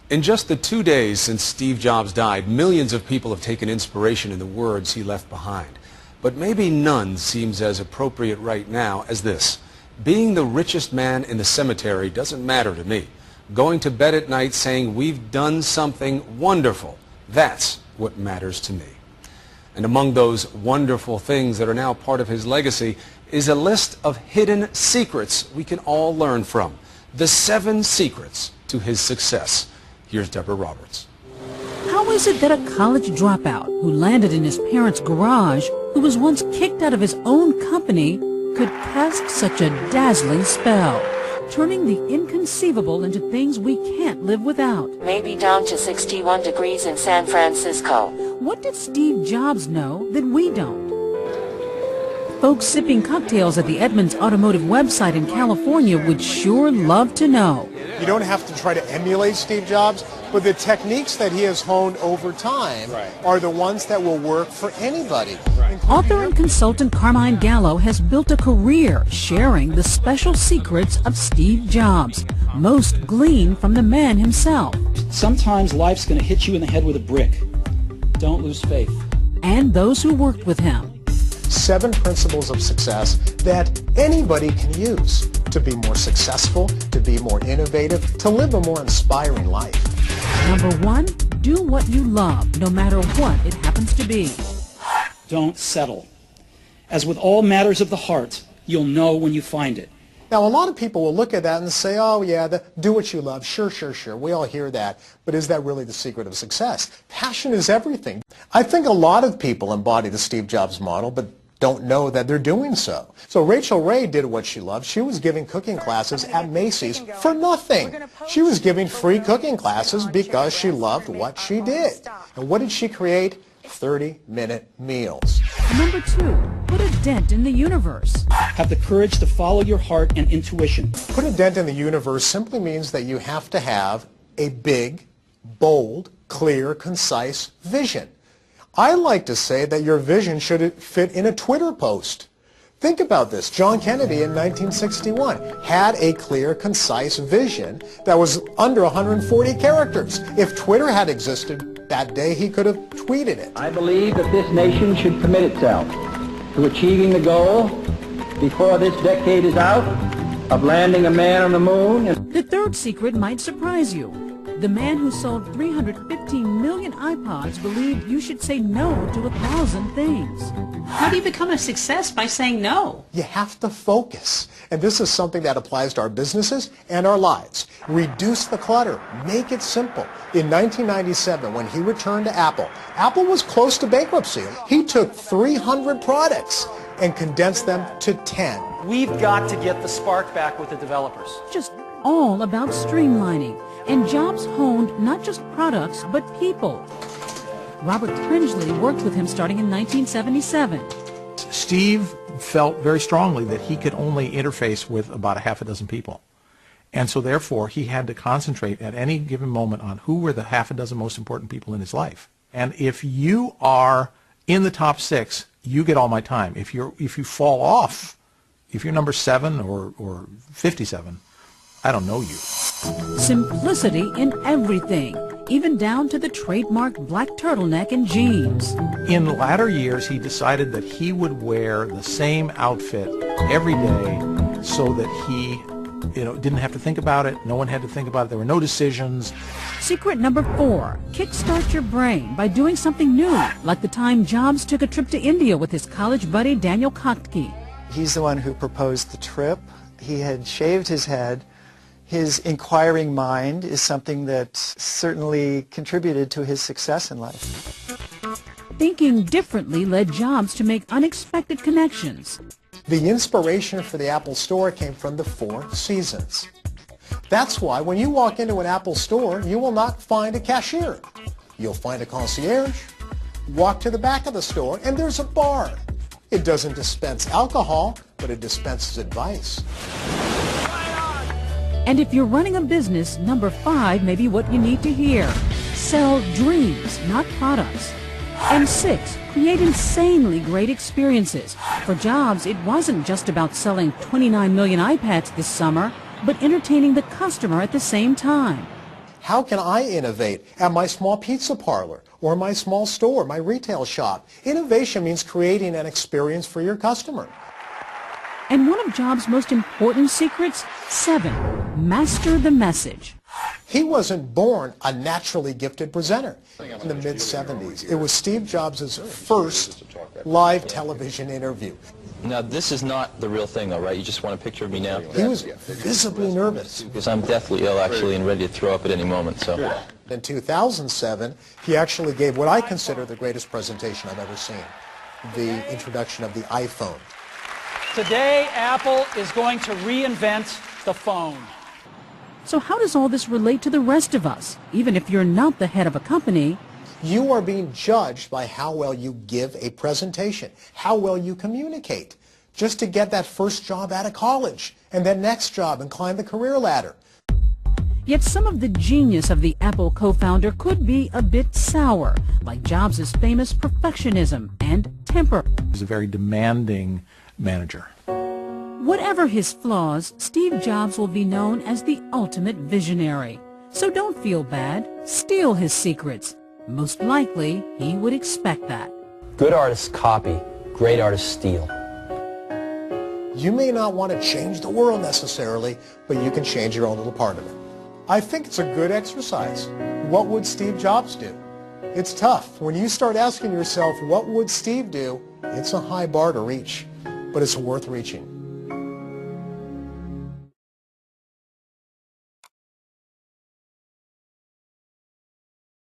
In just the 2 days since Steve Jobs died, millions of people have taken inspiration in the words he left behind. But maybe none seems as appropriate right now as this. Being the richest man in the cemetery doesn't matter to me. Going to bed at night saying we've done something wonderful, that's what matters to me. And among those wonderful things that are now part of his legacy is a list of hidden secrets we can all learn from. The 7 secrets to his success. Here's Deborah Roberts. How is it that a college dropout who landed in his parents' garage, who was once kicked out of his own company, could cast such a dazzling spell, turning the inconceivable into things we can't live without? Maybe down to 61 degrees in San Francisco. What did Steve Jobs know that we don't? Folks sipping cocktails at the Edmunds Automotive website in California would sure love to know. You don't have to try to emulate Steve Jobs, but the techniques that he has honed over time are the ones that will work for anybody. Author and consultant Carmine Gallo has built a career sharing the special secrets of Steve Jobs, most gleaned from the man himself. Sometimes life's going to hit you in the head with a brick. Don't lose faith. And those who worked with him. 7 principles of success that anybody can use to be more successful, to be more innovative, to live a more inspiring life. Number 1, do what you love, no matter what it happens to be. Don't settle. As with all matters of the heart, you'll know when you find it. Now, a lot of people will look at that and say, oh, yeah, do what you love. Sure. We all hear that. But is that really the secret of success? Passion is everything. I think a lot of people embody the Steve Jobs model, but don't know that they're doing so. So Rachel Ray did what she loved. She was giving cooking classes at Macy's for nothing. She was giving free cooking classes because she loved what she did. And what did she create? 30-minute meals. Number 2, put a dent in the universe. Have the courage to follow your heart and intuition. Put a dent in the universe simply means that you have to have a big, bold, clear, concise vision. I like to say that your vision should fit in a Twitter post. Think about this. John Kennedy in 1961 had a clear, concise vision that was under 140 characters. If Twitter had existed that day, he could have tweeted it. I believe that this nation should commit itself to achieving the goal before this decade is out of landing a man on the moon. The 3rd secret might surprise you. The man who sold 315 million iPods believed you should say no to 1,000 things. How do you become a success by saying no? You have to focus. And this is something that applies to our businesses and our lives. Reduce the clutter. Make it simple. In 1997, when he returned to Apple, Apple was close to bankruptcy. He took 300 products and condensed them to 10. We've got to get the spark back with the developers. Just all about streamlining. And Jobs honed not just products, but people. Robert Pringley worked with him starting in 1977. Steve felt very strongly that he could only interface with about a half a dozen people. And so therefore he had to concentrate at any given moment on who were the half a dozen most important people in his life. And if you are in the top 6, you get all my time. If you fall off, if you're number 7 or 57, I don't know you. Simplicity in everything, even down to the trademark black turtleneck and jeans. In latter years, he decided that he would wear the same outfit every day so that he didn't have to think about it. No one had to think about it. There were no decisions. Secret number 4, kickstart your brain by doing something new, like the time Jobs took a trip to India with his college buddy Daniel Kotke. He's the one who proposed the trip. He had shaved his head. His inquiring mind is something that certainly contributed to his success in life. Thinking differently led Jobs to make unexpected connections. The inspiration for the Apple Store came from the 4 seasons. That's why when you walk into an Apple store, you will not find a cashier. You'll find a concierge. Walk to the back of the store, and there's a bar. It doesn't dispense alcohol, but it dispenses advice. And if you're running a business, number 5 may be what you need to hear. Sell dreams, not products. And 6, create insanely great experiences. For Jobs, it wasn't just about selling 29 million iPads this summer, but entertaining the customer at the same time. How can I innovate at my small pizza parlor or my small store, my retail shop? Innovation means creating an experience for your customer. And one of Jobs' most important secrets, 7, master the message. He wasn't born a naturally gifted presenter. In the mid-'70s, it was Steve Jobs' first live television interview. Now, this is not the real thing, though, right? You just want a picture of me now? He was visibly nervous. Because I'm deathly ill, actually, and ready to throw up at any moment, so... In 2007, he actually gave what I consider the greatest presentation I've ever seen, the introduction of the iPhone. Today, Apple is going to reinvent the phone. So how does all this relate to the rest of us? Even if you're not the head of a company, you are being judged by how well you give a presentation, how well you communicate, just to get that first job out of college, and then next job and climb the career ladder. Yet some of the genius of the Apple co-founder could be a bit sour, like Jobs' famous perfectionism and temper. He's a very demanding manager. Whatever his flaws, Steve Jobs will be known as the ultimate visionary. So don't feel bad. Steal his secrets. Most likely, he would expect that. Good artists copy. Great artists steal. You may not want to change the world necessarily, but you can change your own little part of it. I think it's a good exercise. What would Steve Jobs do? It's tough. When you start asking yourself, what would Steve do? It's a high bar to reach, but it's worth reaching.